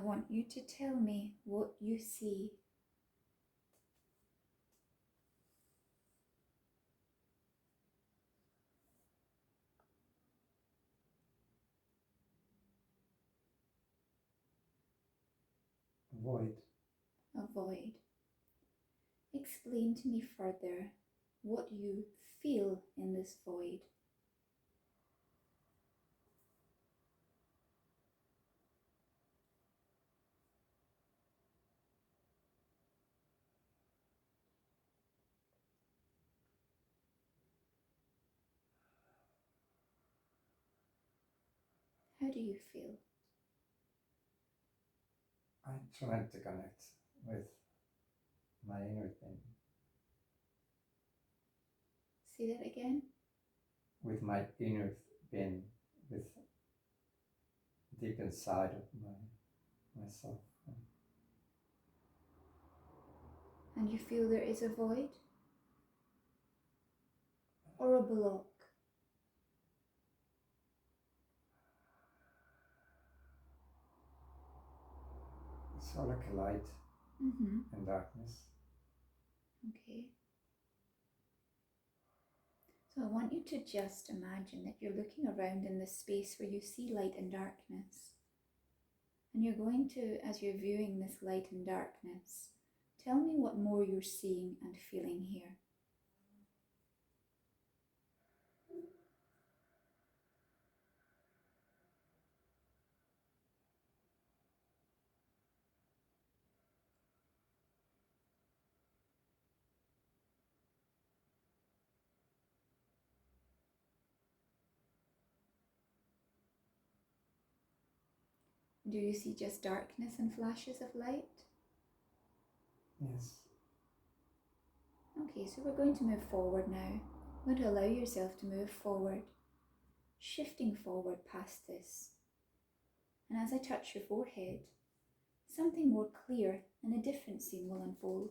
want you to tell me what you see. Void. A void. Explain to me further what you feel in this void. How do you feel? I'm trying to connect with my inner being. Say that again. With my inner being, with deep inside of myself. And you feel there is a void? Or a block? It's all like a light and darkness. Okay. So I want you to just imagine that you're looking around in this space where you see light and darkness. And you're going to, as you're viewing this light and darkness, tell me what more you're seeing and feeling here. Do you see just darkness and flashes of light? Yes. Okay, so we're going to move forward now. You're going to allow yourself to move forward, shifting forward past this. And as I touch your forehead, something more clear and a different scene will unfold.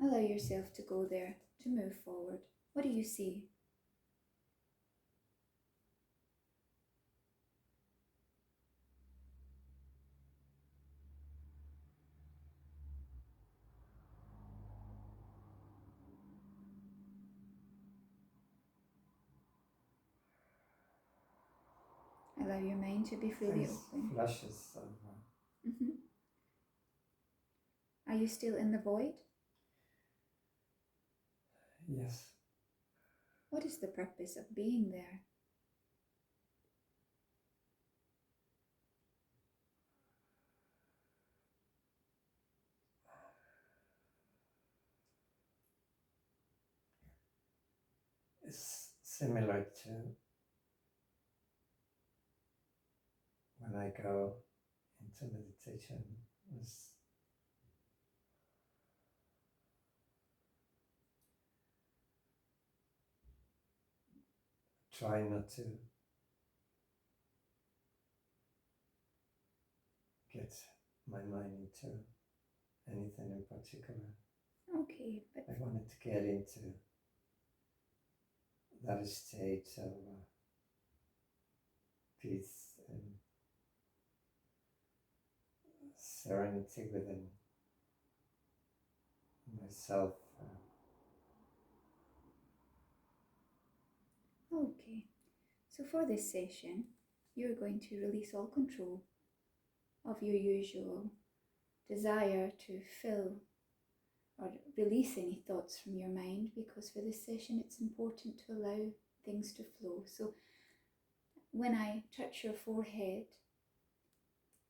Allow yourself to go there, to move forward. What do you see? Allow your mind to be fully open. Flashes of... Are you still in the void? Yes. What is the purpose of being there? It's similar to when I go into meditation. It's try not to get my mind into anything in particular. Okay, but I wanted to get into that state of peace and serenity within myself. okay. So for this session, you're going to release all control of your usual desire to fill or release any thoughts from your mind, because for this session it's important to allow things to flow. So when I touch your forehead,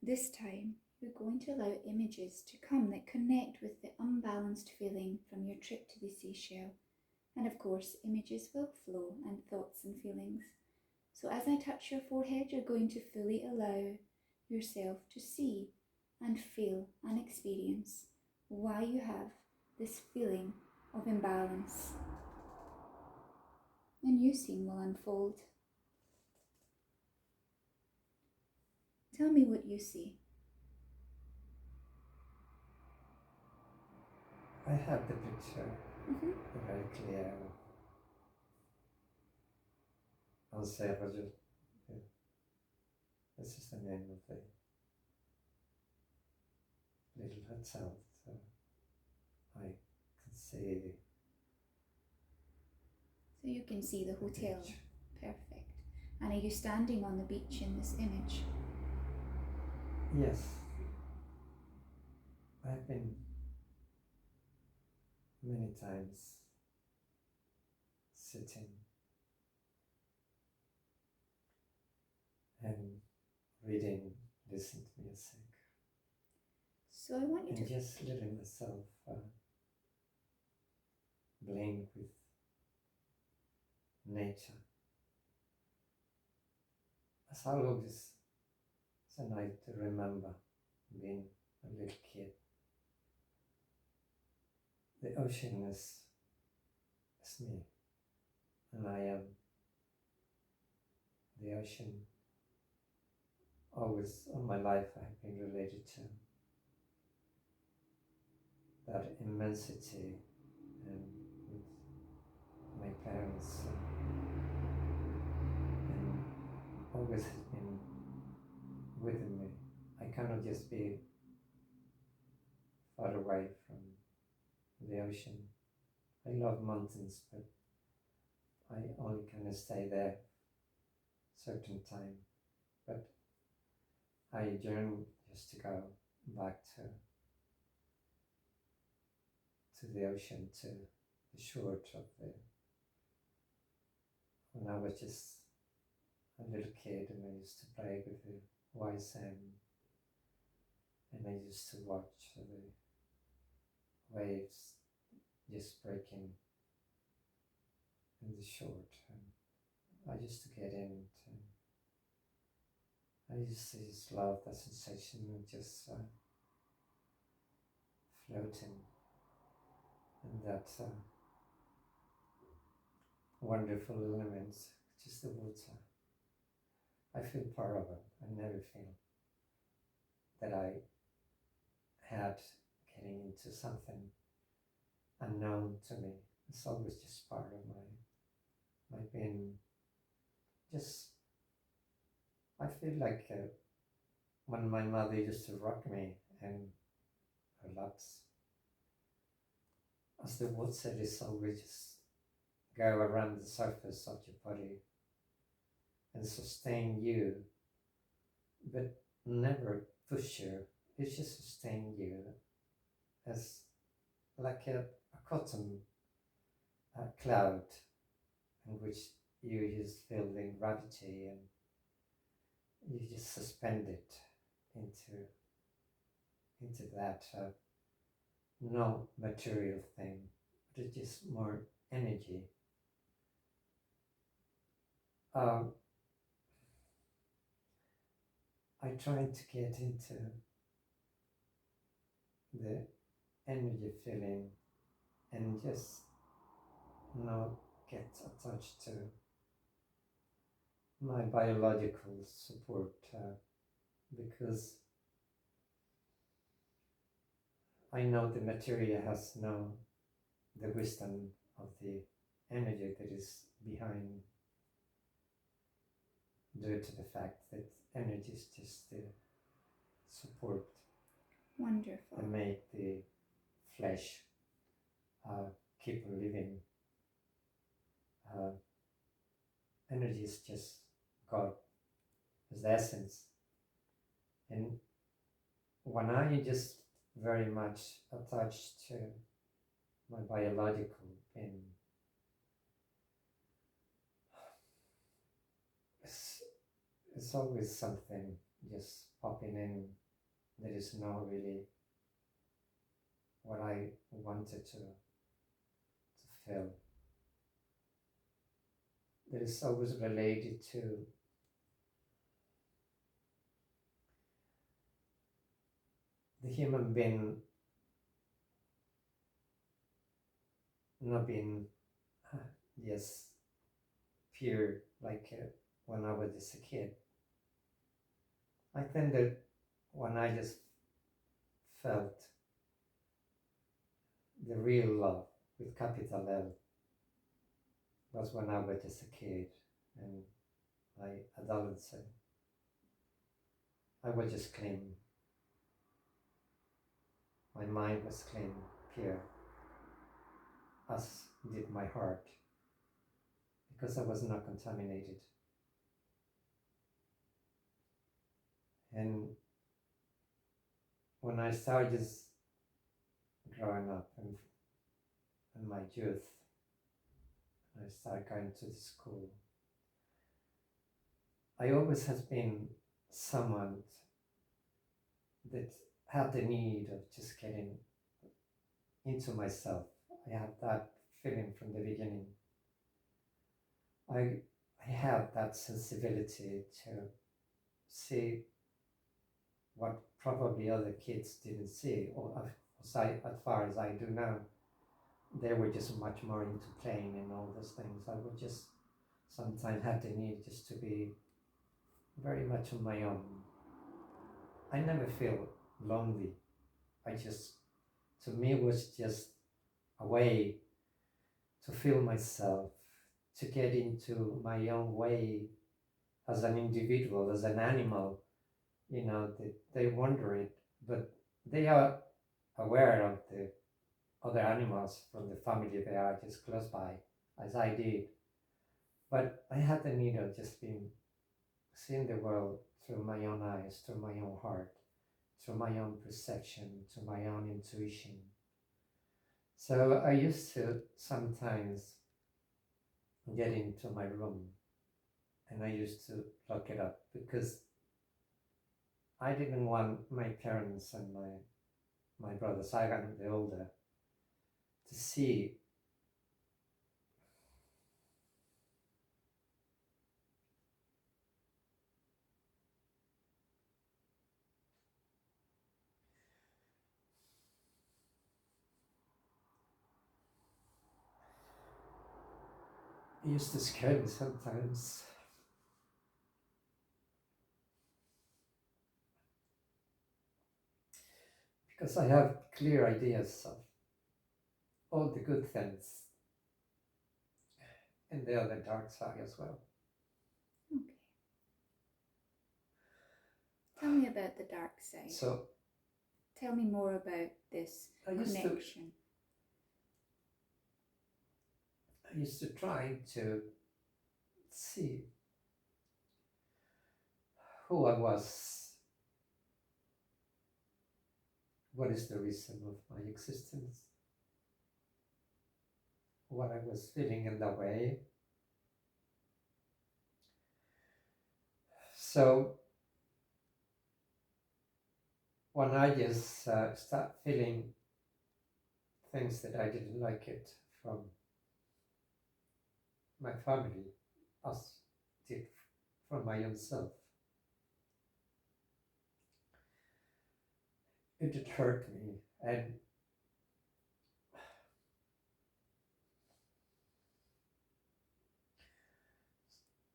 this time you're going to allow images to come that connect with the unbalanced feeling from your trip to the seashell. And of course, images will flow, and thoughts and feelings. So as I touch your forehead, you're going to fully allow yourself to see and feel and experience why you have this feeling of imbalance. A new scene will unfold. Tell me what you see. I have the picture very clear. I'll say This is the name of the little hotel. So I can see So you can see the the hotel. beach. Perfect. And are you standing on the beach in this image? Yes, I've been many times sitting and reading, listening to music, So I want you and to just letting myself blend with nature. As I always, it's a night to remember being a little kid. The ocean is me, and I am the ocean. Always all my life I've been related to that immensity, and with my parents, and always has been with me. I cannot just be far away from the ocean. I love mountains, but I only kind of stay there certain time. But I yearn just to go back to the ocean, to the shore of the. When I was just a little kid, and I used to play with the white sand, and I used to watch the waves just breaking in the shore, and I used to get in it, and I used to just love that sensation of just floating in that wonderful element, just the water. I feel part of it. I never feel that I had getting into something unknown to me. It's always just part of my being. Just, I feel like when my mother used to rock me in her laps, as the water is always just go around the surface of your body and sustain you, but never push you. It just sustain you as like a cotton cloud in which you just feel the gravity, and you just suspend it into that no material thing, but it's just more energy. I tried to get into the energy feeling and just not get attached to my biological support, because I know the material has no the wisdom of the energy that is behind, due to the fact that energy is just the support wonderful. and make the flesh keep living. Energy is just God, is the essence. And when I just very much attached to my biological being, it's always something just popping in that is not really what I wanted to feel. That is always related to the human being not being just pure like when I was just a kid. I think that when I just felt the real love with capital L was when I was just a kid and my adolescence. I was just clean. My mind was clean, pure, as did my heart, because I was not contaminated. And when I started just growing up in my youth, I started going to the school, I always has been someone that had the need of just getting into myself. I had that feeling from the beginning. I have that sensibility to see what probably other kids didn't see, or as far as I do now. They were just much more into playing and all those things. I would just sometimes have the need just to be very much on my own. I never feel lonely. To me, it was just a way to feel myself, to get into my own way as an individual, as an animal. They wonder it, but they are aware of the other animals from the family they are just close by, as I did. But I had the need of just being seeing the world through my own eyes, through my own heart, through my own perception, to my own intuition. So I used to sometimes get into my room and I used to lock it up because I didn't want my parents and my brothers, I got the older, to see it used to scare me sometimes because I have clear ideas of all the good things and the other dark side as well. Okay. Tell me about the dark side. So tell me more about this connection. I used to try to see who I was, what is the reason of my existence, what I was feeling in that way. So when I just start feeling things that I didn't like it from my family, as did from my own self, it did hurt me, and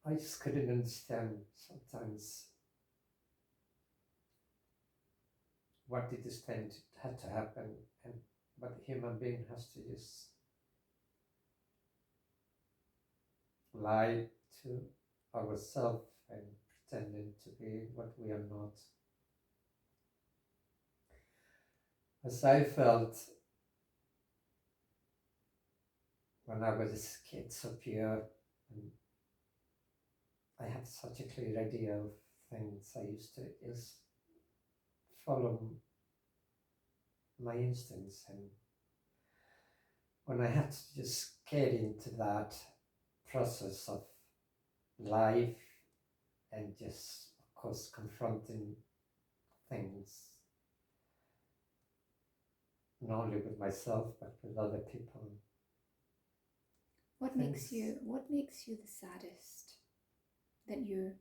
I just couldn't understand sometimes what did this thing had to happen, and what the human being has to just lie to ourselves and pretending to be what we are not. As I felt when I was a kid, so pure, and I had such a clear idea of things. I used to just follow my instincts, and when I had to just get into that process of life and just, of course, confronting things, not only with myself but with other people. What makes you the saddest that you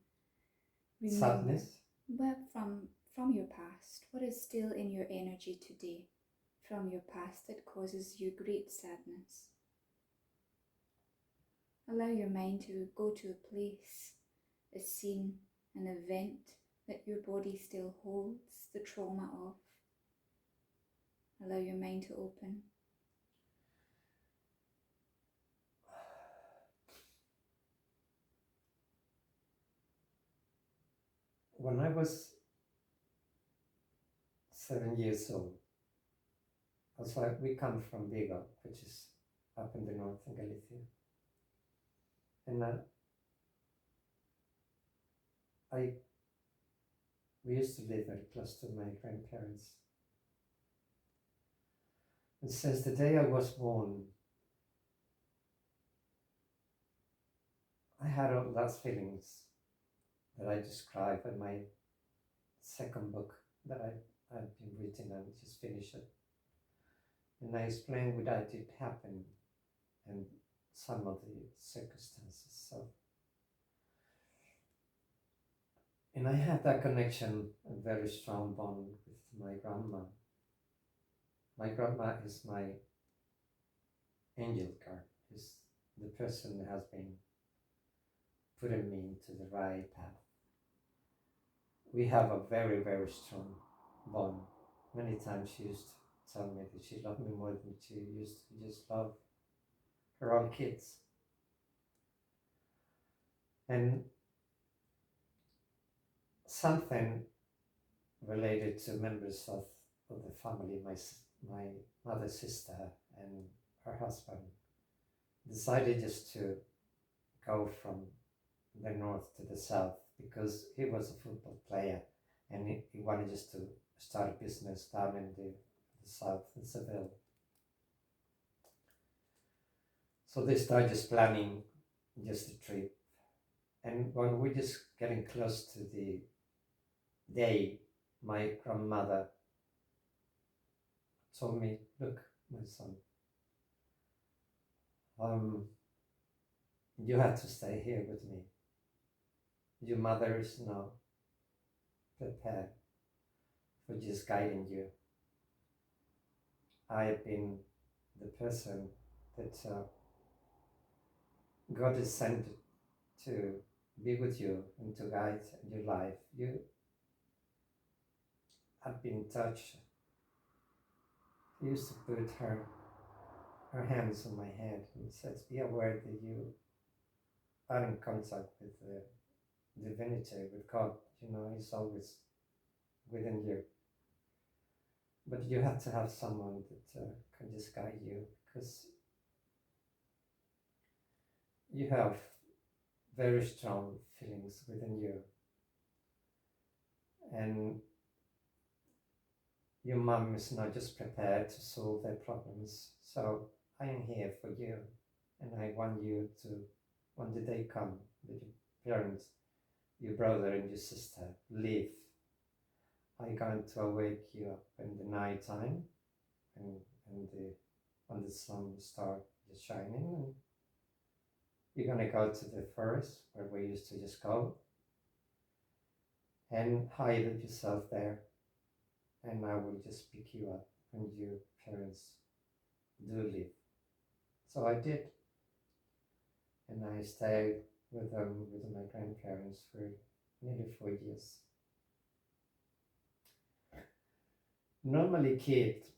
remember? Sadness? Well, from your past, what is still in your energy today from your past that causes you great sadness? Allow your mind to go to a place, a scene, an event that your body still holds the trauma of. Allow your mind to open. When I was 7 years old. Also, we come from Vigo, which is up in the north in Galicia. And we used to live very close to my grandparents. And since the day I was born, I had all those feelings that I describe in my second book that I've been written and just finished it. And I explain why it did happen and some of the circumstances. So, and I had that connection, a very strong bond with my grandma. My grandma is my angel guard, is the person that has been putting me into the right path. We have a very, very strong bond. Many times she used to tell me that she loved me more than she used to just love her own kids. And something related to members of the family, my mother's sister and her husband, decided just to go from the north to the south because he was a football player and he wanted just to start a business down in the south in Seville. So they started just planning just a trip. And when we're just getting close to the day, my grandmother told me, look, my son, you have to stay here with me. Your mother is now prepared for just guiding you. I have been the person that God has sent to be with you and to guide your life. You have been touched. She used to put her hands on my head and said, be aware that you are in contact with the divinity, with God. You know, He's always within you. But you have to have someone that can just guide you, because you have very strong feelings within you. And your mom is not just prepared to solve their problems. So I am here for you. And I want you to, when the day comes that your parents, your brother and your sister leave, I'm going to wake you up in the night time and when the sun starts just shining, and you're going to go to the forest where we used to just go and hide yourself there, and I will just pick you up when your parents do leave. So I did, and I stayed with them, with my grandparents for nearly 4 years. Normally kids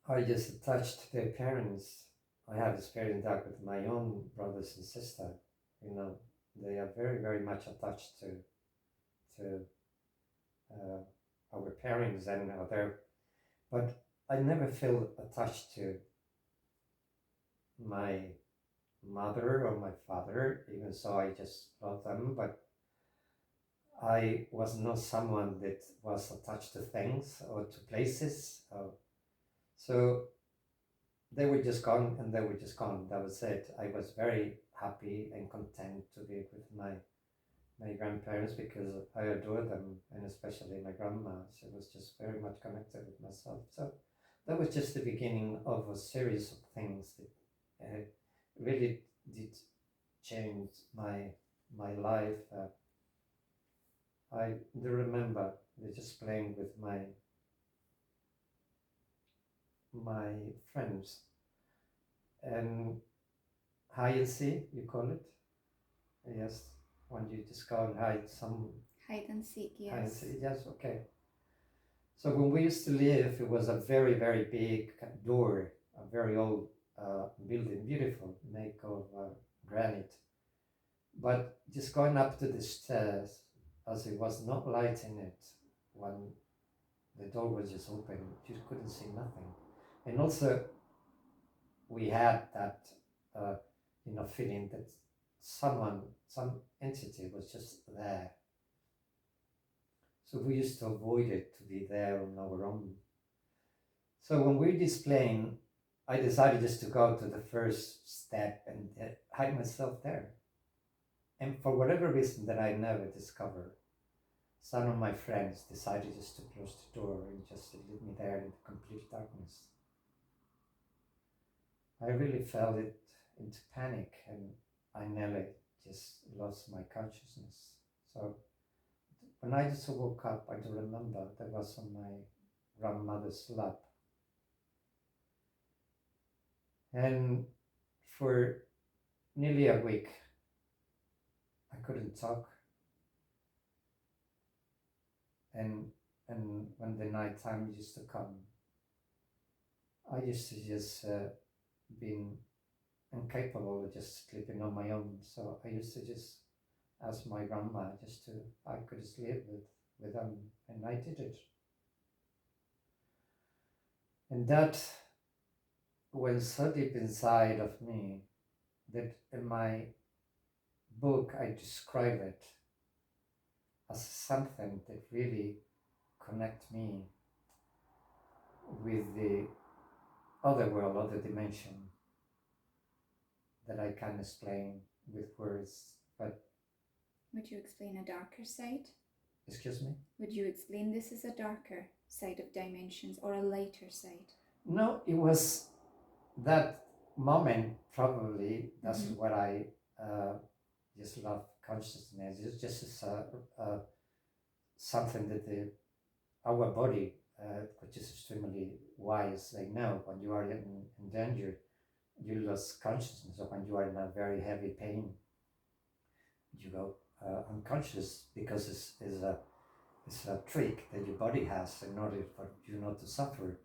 are just attached to their parents. I have experienced that with my own brothers and sisters. You know, they are very, very much attached to our parents and other, but I never feel attached to my mother or my father, even so I just love them, but I was not someone that was attached to things or to places. So they were just gone and they were just gone. That was it. I was very happy and content to be with my grandparents because I adore them, and especially my grandma. She was just very much connected with myself. So that was just the beginning of a series of things that really did change my life. I do remember just playing with my friends and hide and seek, you call it? Yes, when you just go and hide some... Hide and seek, yes. Hide and seek, yes, okay. So when we used to live, it was a very, very big door, a very old building, beautiful, made of granite. But just going up to the stairs, as it was not light in it when the door was just open. You couldn't see nothing. And also, we had that, feeling that some entity was just there. So we used to avoid it to be there on our own. So when we're displaying, I decided just to go to the first step and hide myself there. And for whatever reason that I never discovered, some of my friends decided just to close the door and just leave me there in complete darkness. I really felt it into panic, and I nearly just lost my consciousness. So when I just woke up, I do remember that was on my grandmother's lap. And for nearly a week, I couldn't talk. And when the night time used to come, I used to just been incapable of just sleeping on my own. So I used to just ask my grandma I could sleep with them, and I did it. And that went so deep inside of me that in my book I describe it as something that really connect me with the other world, other dimension that I can explain with words. But would you explain a darker side? Excuse me? Would you explain this as a darker side of dimensions or a lighter side? No, it was that moment, probably. That's what I just love consciousness. It's just something that our body, which is extremely wise, they know when you are in danger, you lose consciousness, or when you are in a very heavy pain, you go unconscious, because it's a trick that your body has in order for you not to suffer.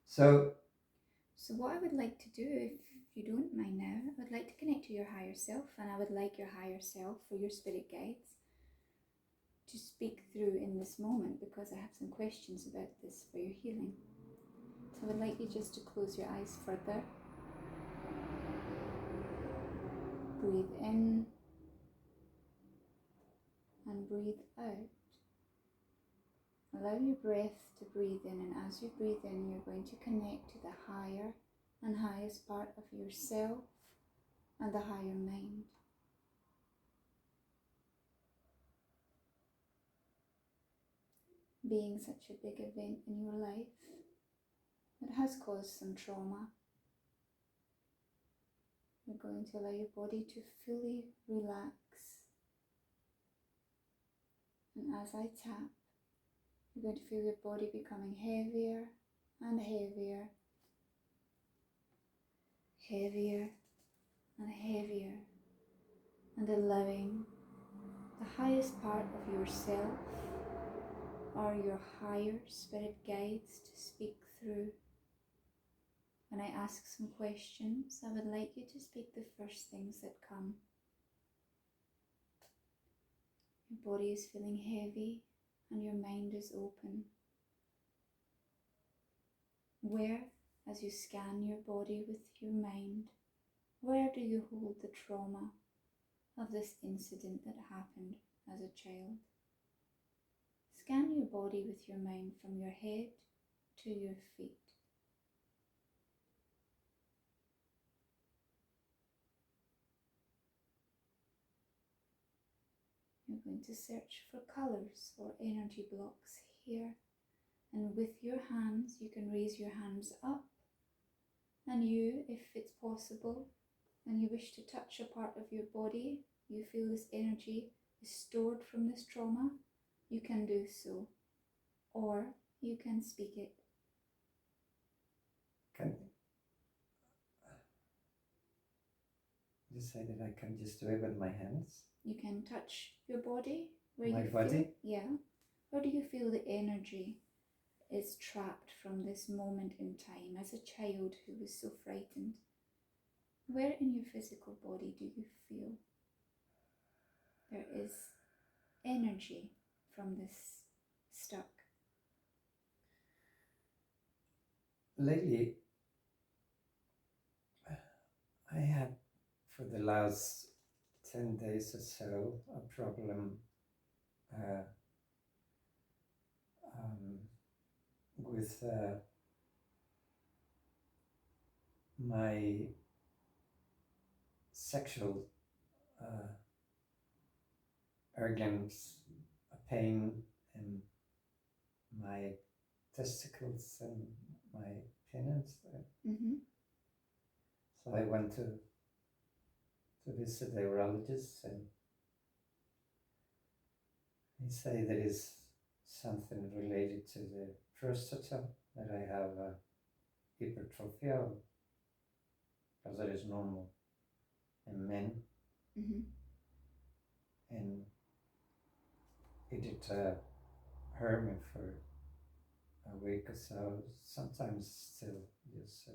So what I would like to do, if you don't mind now, I would like to connect to your higher self, and I would like your higher self, or your spirit guides, to speak through in this moment, because I have some questions about this for your healing. So I would like you just to close your eyes further. Breathe in and breathe out. Allow your breath to breathe in, and as you breathe in, you're going to connect to the higher and highest part of yourself and the higher mind. Being such a big event in your life, it has caused some trauma. You're going to allow your body to fully relax. And as I tap, you're going to feel your body becoming heavier and heavier, heavier and heavier, and allowing the highest part of yourself or your higher spirit guides to speak through. When I ask some questions, I would like you to speak the first things that come. Your body is feeling heavy and your mind is open. Where, as you scan your body with your mind, where do you hold the trauma of this incident that happened as a child? Scan your body with your mind from your head to your feet. You're going to search for colors or energy blocks here, and with your hands you can raise your hands up, and you, if it's possible and you wish to touch a part of your body, you feel this energy is stored from this trauma, you can do so, or you can speak it. Can you say that I can just do it with my hands? You can touch your body. My body? Yeah. Where do you feel the energy is trapped from this moment in time as a child who was so frightened? Where in your physical body do you feel there is energy from this stuck? lately I had, for the last 10 days or so, a problem uh, um, with my sexual organs, a pain in my testicles and my penis. Mm-hmm. So I went to visit the urologist, and he said there is something related to the prostata, that I have hypertrophy, because that is normal in men. Mm-hmm. And it did hurt me for a week or so, sometimes still just.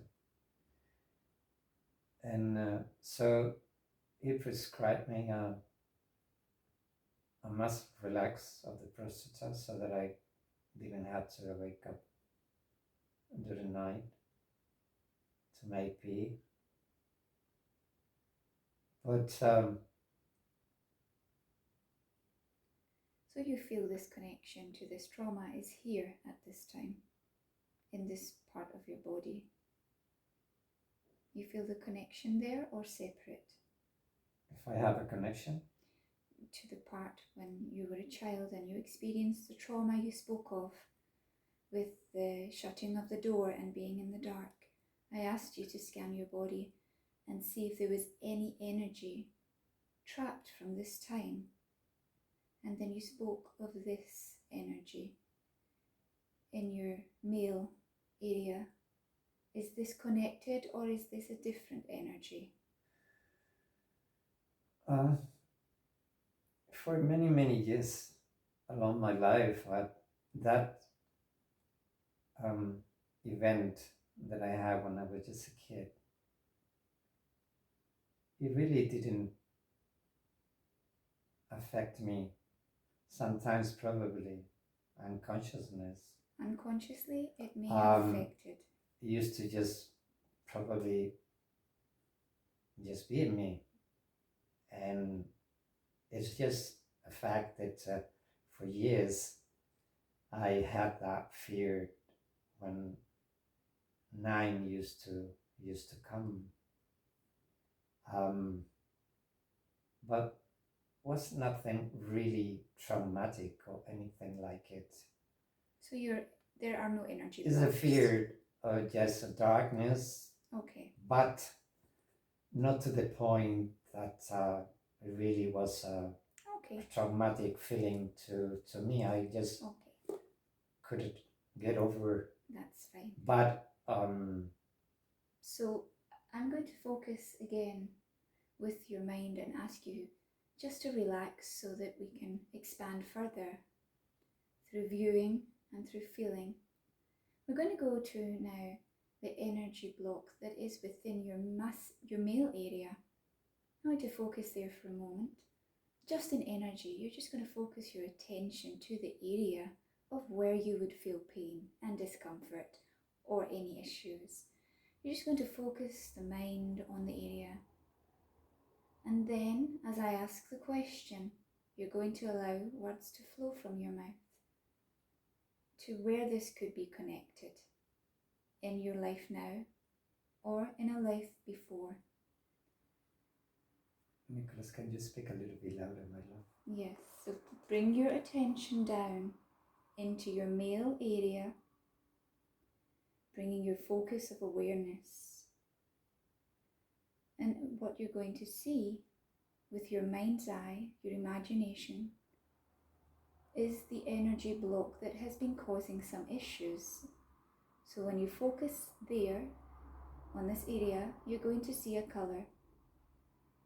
So he prescribed me a muscle relax of the prostata, so that I didn't have to wake up during the night to make pee. But So you feel this connection to this trauma is here at this time, in this part of your body. You feel the connection there or separate? if I have a connection? To the part when you were a child and you experienced the trauma you spoke of, with the shutting of the door and being in the dark. I asked you to scan your body and see if there was any energy trapped from this time. And then you spoke of this energy in your male area. Is this connected, or is this a different energy? For many, many years along my life, that event that I had when I was just a kid, it really didn't affect me. Sometimes probably unconsciousness. Unconsciously, it may have affected. It used to just probably just be in me. And it's just a fact that for years I had that fear when 9 used to come. But was nothing really traumatic or anything like it. So there are no energy It's blocks. a fear of just a darkness. Okay. But not to the point that it really was a traumatic feeling to me. I just couldn't get over. That's fine. But so I'm going to focus again with your mind and ask you just to relax so that we can expand further through viewing and through feeling. We're going to go to now the energy block that is within your male area. I'm going to focus there for a moment. Just in energy, you're just going to focus your attention to the area of where you would feel pain and discomfort or any issues. You're just going to focus the mind on the area. And then, as I ask the question, you're going to allow words to flow from your mouth to where this could be connected in your life now or in a life before. Nicholas, can you speak a little bit louder, my love? Yes, so bring your attention down into your male area, bringing your focus of awareness. And what you're going to see with your mind's eye, your imagination, is the energy block that has been causing some issues. So when you focus there, on this area, you're going to see a colour.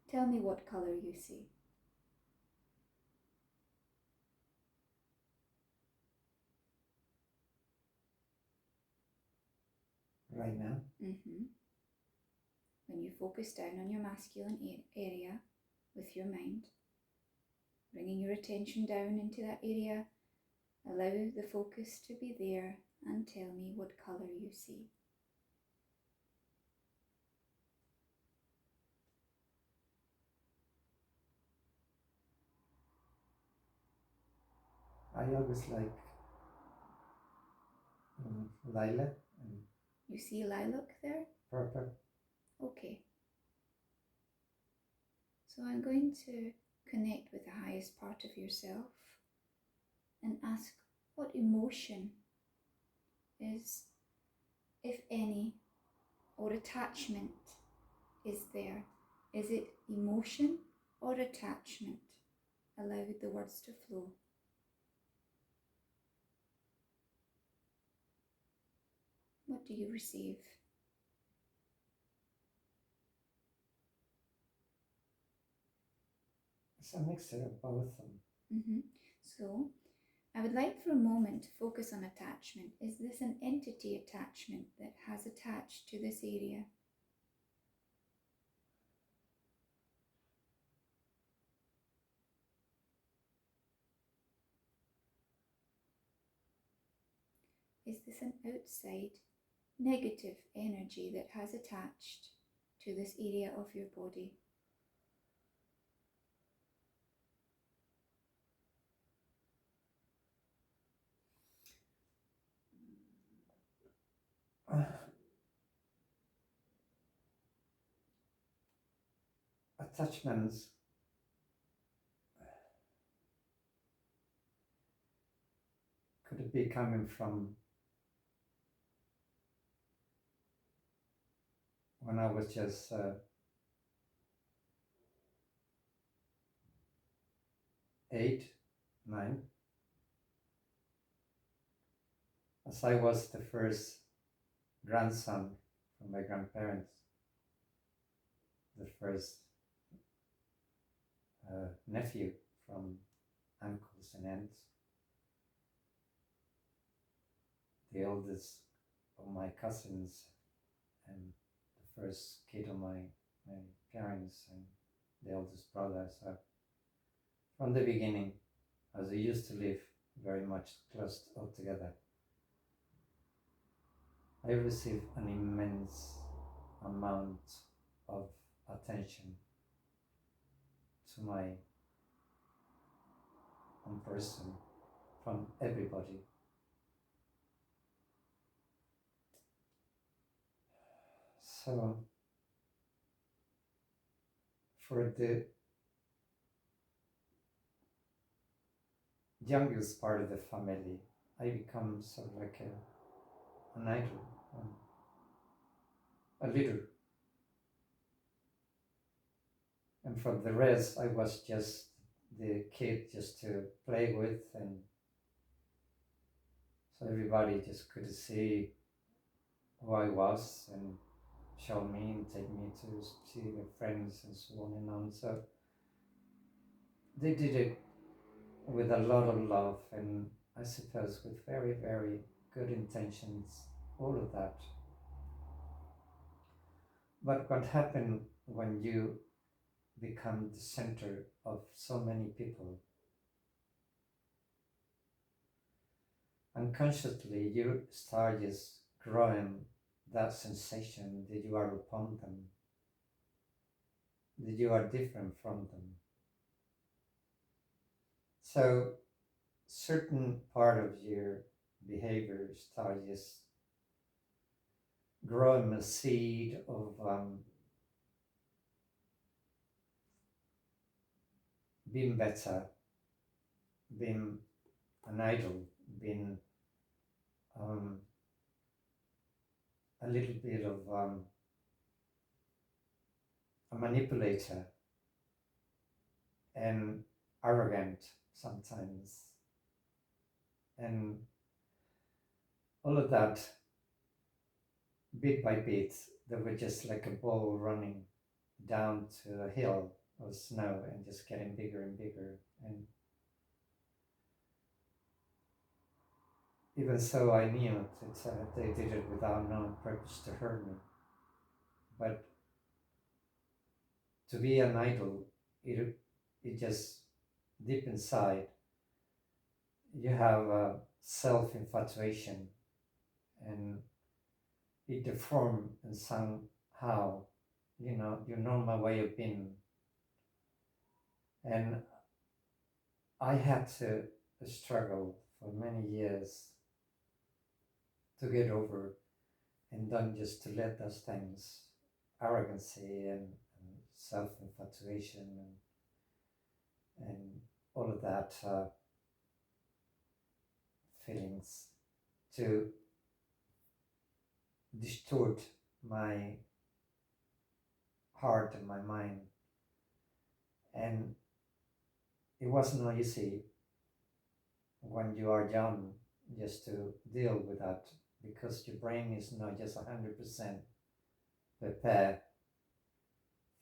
Tell me what colour you see. Right now? Mm-hmm. When you focus down on your masculine area with your mind, bringing your attention down into that area, allow the focus to be there and tell me what colour you see. I always like lilac and You see lilac there? purple. Okay. So I'm going to connect with the highest part of yourself and ask what emotion is, if any, or attachment is there. Is it emotion or attachment? Allow the words to flow. What do you receive? It's a mixture of both of them. So I would like for a moment to focus on attachment. Is this an entity attachment that has attached to this area? Is this an outside negative energy that has attached to this area of your body? Attachments could it be coming from when I was just 8, 9, as I was the first grandson from my grandparents, the first nephew from uncles and aunts, the eldest of my cousins, and the first kid of my parents, and the eldest brother. So from the beginning, as we used to live very much close all together, I received an immense amount of attention to my own person from everybody. So for the youngest part of the family, I become sort of like an idol, a leader. And for the rest, I was just the kid just to play with, and so everybody just could see who I was and show me and take me to see their friends and so on and on. So they did it with a lot of love and I suppose with very, very good intentions, all of that. But what happened when you become the center of so many people? Unconsciously, you start just growing that sensation that you are upon them, that you are different from them. So certain part of your behavior starts just growing a seed of being better, being an idol, being a little bit of a manipulator and arrogant sometimes. And all of that, bit by bit, they were just like a ball running down to a hill of snow and just getting bigger and bigger. And even so, I knew that they did it without no purpose to hurt me. But to be an idol, it just deep inside, you have a self-infatuation and it deformed and somehow, your normal way of being. And I had to a struggle for many years to get over, and then just to let those things, arrogancy and self-infatuation and all of that feelings to distort my heart and my mind. And it was not easy when you are young just to deal with that, because your brain is not just 100% prepared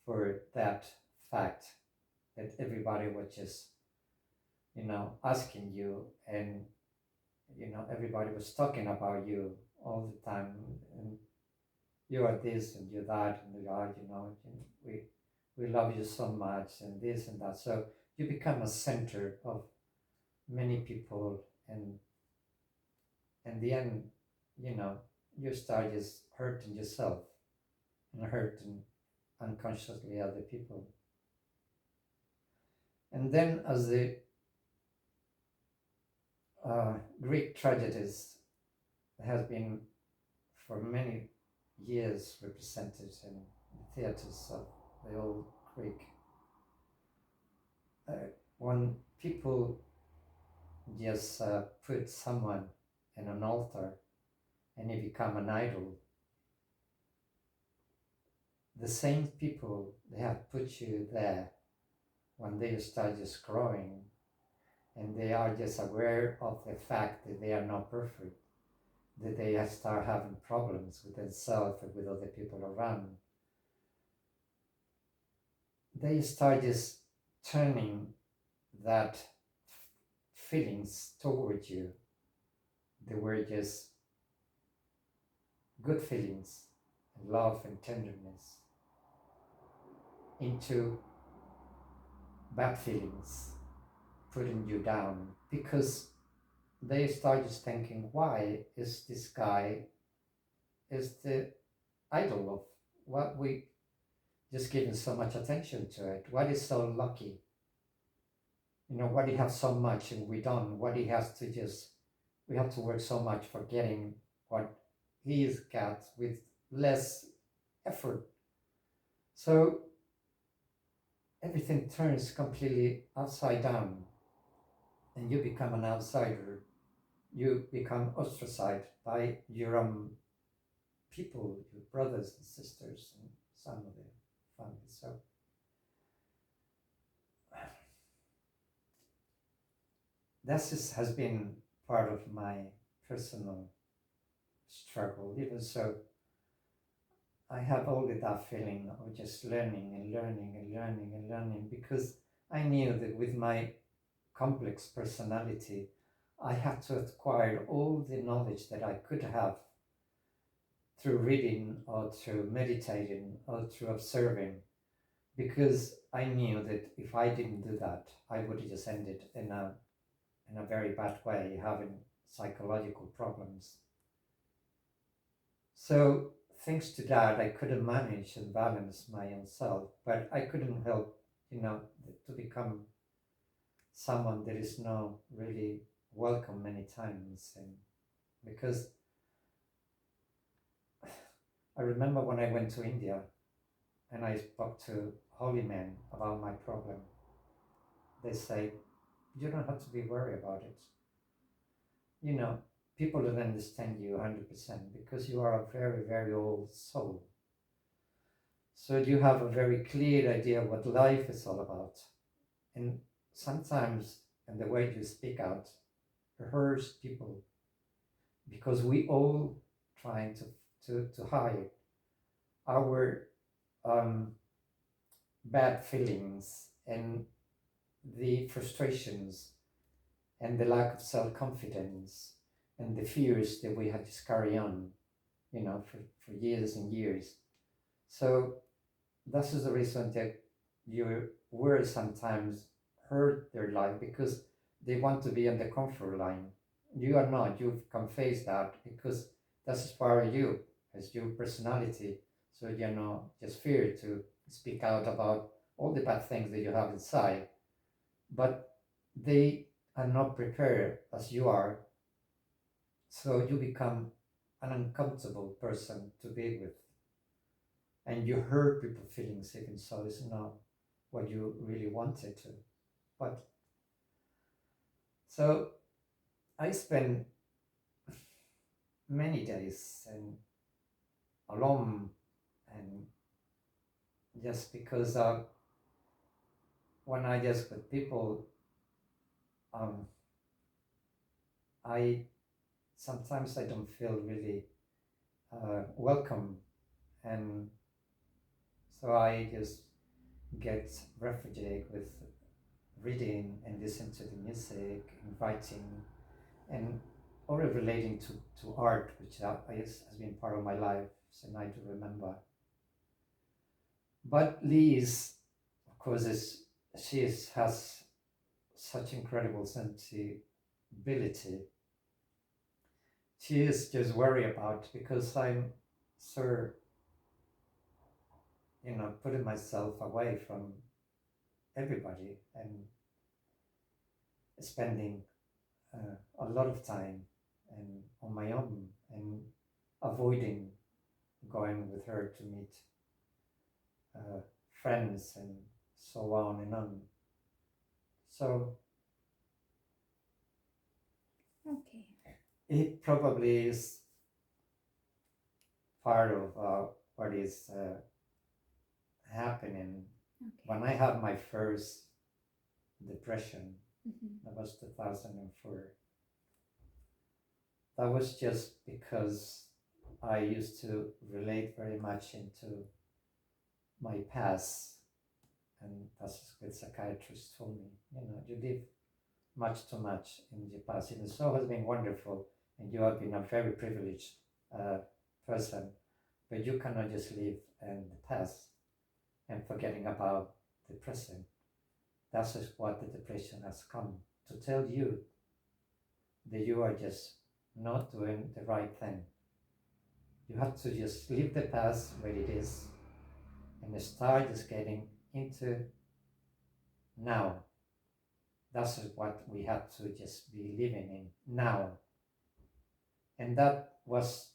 for that fact that everybody was just, asking you, and everybody was talking about you all the time, and you are this and you're that and you are, we love you so much and this and that. So you become a center of many people, and in the end, you start just hurting yourself and hurting unconsciously other people. And then, as the Greek tragedies has been for many years represented in the theaters of the old Greek, when people just put someone in an altar and he become an idol, the same people they have put you there, when they start just growing and they are just aware of the fact that they are not perfect, that they start having problems with themselves and with other people around, they start just turning that feelings towards you. They were just good feelings and love and tenderness into bad feelings, putting you down, because they start just thinking, why is this guy is the idol of what we just given so much attention to it? What is so lucky? What he has so much and we don't, what he has to just, we have to work so much for getting what he's got with less effort. So everything turns completely upside down, and you become an outsider. You become ostracized by your own people, your brothers and sisters, and some of the family. So this has been part of my personal struggle. Even so, I have only that feeling of just learning and learning and learning and learning, because I knew that with my complex personality, I had to acquire all the knowledge that I could have through reading or through meditating or through observing, because I knew that if I didn't do that, I would have just ended in a very bad way, having psychological problems. So thanks to that, I couldn't manage and balance my own self, but I couldn't help, to become someone that is not really welcome many times. And because I remember when I went to India and I spoke to holy men about my problem, they say, you don't have to be worried about it. People don't understand you 100% because you are a very, very old soul. So you have a very clear idea what life is all about. And sometimes, in the way you speak out, it hurts people, because we all trying to hide our bad feelings and the frustrations and the lack of self-confidence and the fears that we have to carry on, for years and years. So this is the reason that your words sometimes hurt their life, because they want to be on the comfort line. You are not. You've confessed that, because that's part of you, as your personality. So you're not just fear to speak out about all the bad things that you have inside, but they are not prepared as you are, so you become an uncomfortable person to be with, and you hurt people's feelings even so it's not what you really wanted to. But so I spent many days and alone, and just because when I just with people, um, I sometimes I don't feel really welcome, and so I just get refugied with reading and listening to the music and writing and all relating to art, which has been part of my life since I do remember. But Lee is, of course, has such incredible sensibility. She is just worried about because I'm so, putting myself away from everybody and spending a lot of time and on my own and avoiding going with her to meet uh, friends and so on and on. So Okay. it probably is part of what is happening. Okay. When I had my first depression, Mm-hmm. that was 2004. That was just because I used to relate very much into my past, and that's what psychiatrists told me. You live much too much in your past. Even so has been wonderful, and you have been a very privileged uh, person, but you cannot just live in the past and forgetting about the present. That's just what the depression has come to tell you, that you are just not doing the right thing. You have to just leave the past where it is and start just getting into now. That's what we have to just be living in now. And that was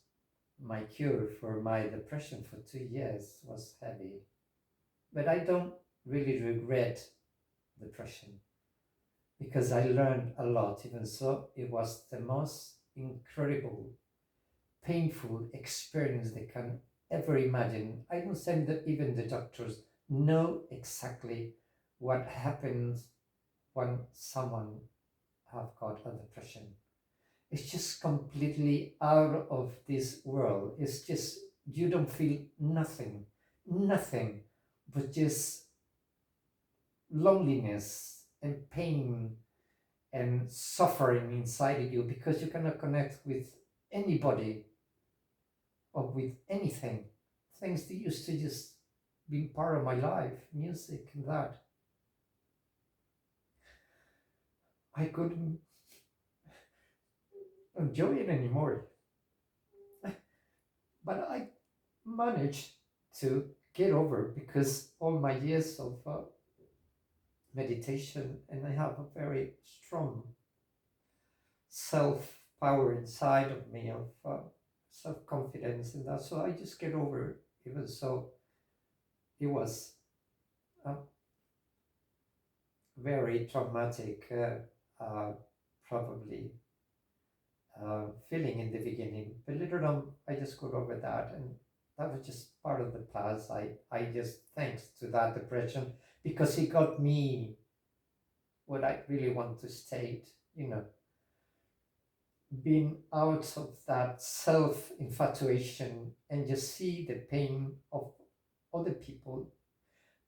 my cure for my depression for 2 years, was heavy. But I don't really regret depression because I learned a lot. Even so, it was the most incredible, painful experience they can ever imagine. I don't think that even the doctors know exactly what happens when someone have got a depression. It's just completely out of this world. It's just you don't feel nothing, but just loneliness and pain and suffering inside of you because you cannot connect with anybody or with anything. Things that used to just be part of my life, music and that. I couldn't enjoy it anymore. But I managed to get over because all my years of meditation, and I have a very strong self power inside of me of self confidence and that. So I just get over it. Even so, it was a very traumatic, probably feeling in the beginning. But later on, I just got over that, and that was just part of the past. I just thanks to that depression because it got me what I really want to state. Being out of that self infatuation and just see the pain of other people.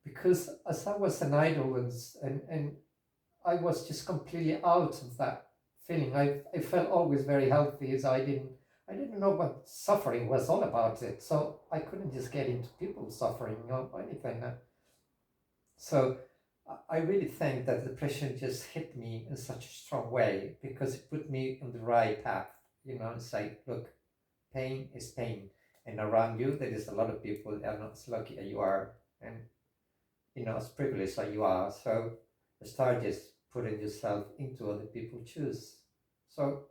Because as I was an idol and I was just completely out of that feeling. I felt always very healthy, as I didn't know what suffering was all about it. So I couldn't just get into people suffering or anything. So I really think that depression just hit me in such a strong way because it put me on the right path. It's like, look, pain is pain, and around you there is a lot of people that are not as lucky as you are, and as privileged as you are. So start just putting yourself into other people's shoes. So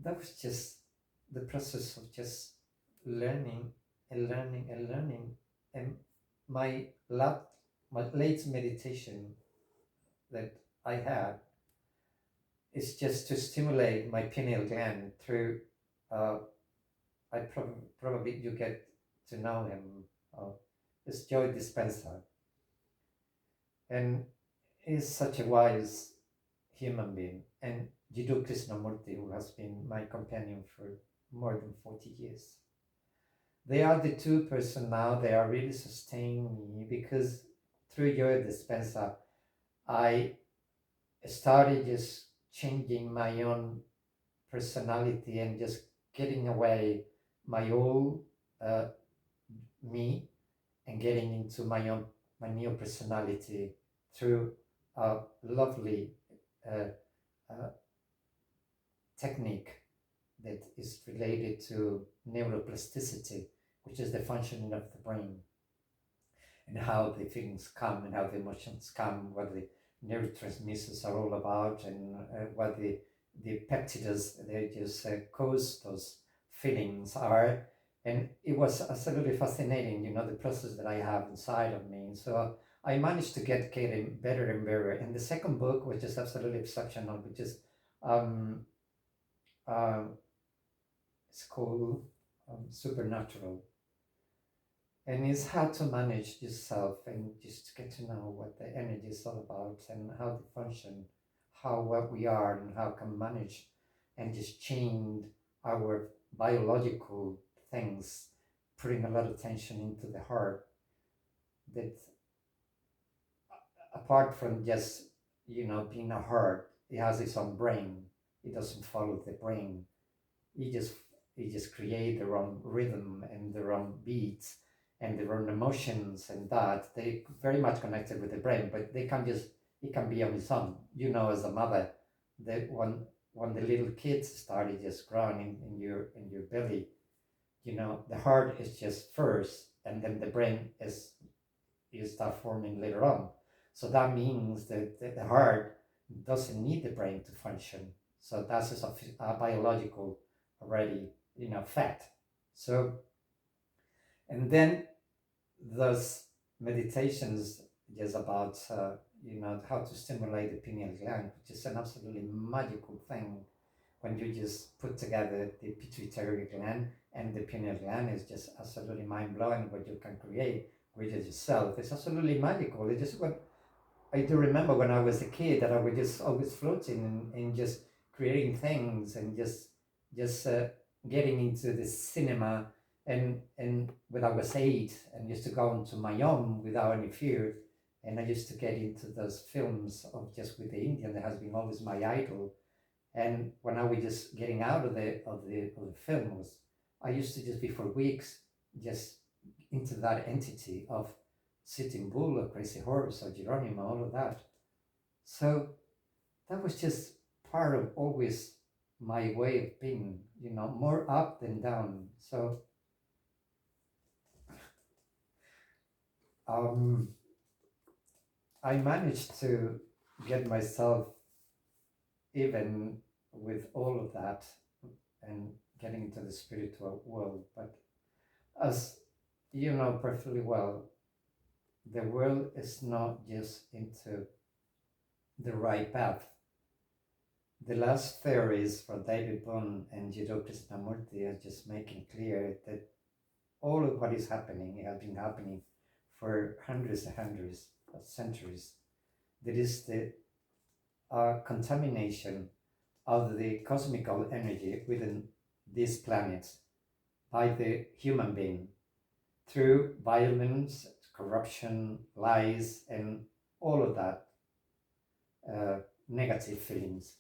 that was just the process of just learning and learning and learning. And my my late meditation that I had is just to stimulate my pineal gland through. Uh, probably you get to know him. It's Joy Dispenza, and he's such a wise human being. And Jiddu Krishnamurti, who has been my companion for more than 40 years. They are the two person now. They are really sustaining me because through Joy Dispenza, I started just changing my own personality and just getting away my old me and getting into my new personality through a lovely uh, uh, technique that is related to neuroplasticity, which is the functioning of the brain and how the feelings come and how the emotions come, what the neurotransmitters are all about, and what the peptides they just cause those feelings are. And it was absolutely fascinating, the process that I have inside of me. So I managed to getting better and better. And the second book was just absolutely exceptional, which is um, uh, it's called Supernatural, and it's how to manage yourself and just get to know what the energy is all about and how to function, how what we are and how can manage and just change our biological things, putting a lot of tension into the heart that apart from just being a heart, it has its own brain. It doesn't follow the brain. It just create their own rhythm and their own beats and their own emotions, and that they very much connected with the brain, but they can just it can be on its own. As a mother, that when the little kids started just growing in your belly, the heart is just first, and then the brain is you start forming later on. So that means that the heart doesn't need the brain to function. So that's just a biological already, fact. So, and then those meditations is about, how to stimulate the pineal gland, which is an absolutely magical thing when you just put together the pituitary gland and the pineal gland. Is just absolutely mind-blowing what you can create with yourself. It's absolutely magical. It's just what I do remember when I was a kid, that I was just always floating and just creating things and just getting into the cinema, and when I was 8 and used to go into my own without any fear, and I used to get into those films of just with the Indian that has been always my idol. And when I was just getting out of the film, was I used to just be for weeks just into that entity of Sitting Bull or Crazy Horse or Geronimo, all of that. So that was just part of always my way of being, more up than down. So I managed to get myself even with all of that and getting into the spiritual world. But as you know perfectly well, the world is not just into the right path. The last theories for David Bohm and Jiddu Krishnamurti are just making clear that all of what is happening has been happening for hundreds and hundreds of centuries. There is the contamination of the cosmical energy within these planets by the human being through violence, corruption, lies, and all of that negative feelings.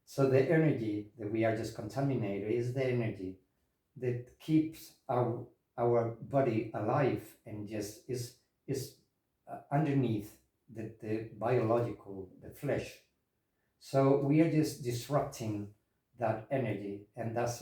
So the energy that we are just contaminated is the energy that keeps our body alive and just is underneath the biological, the flesh. So we are just disrupting that energy, and that's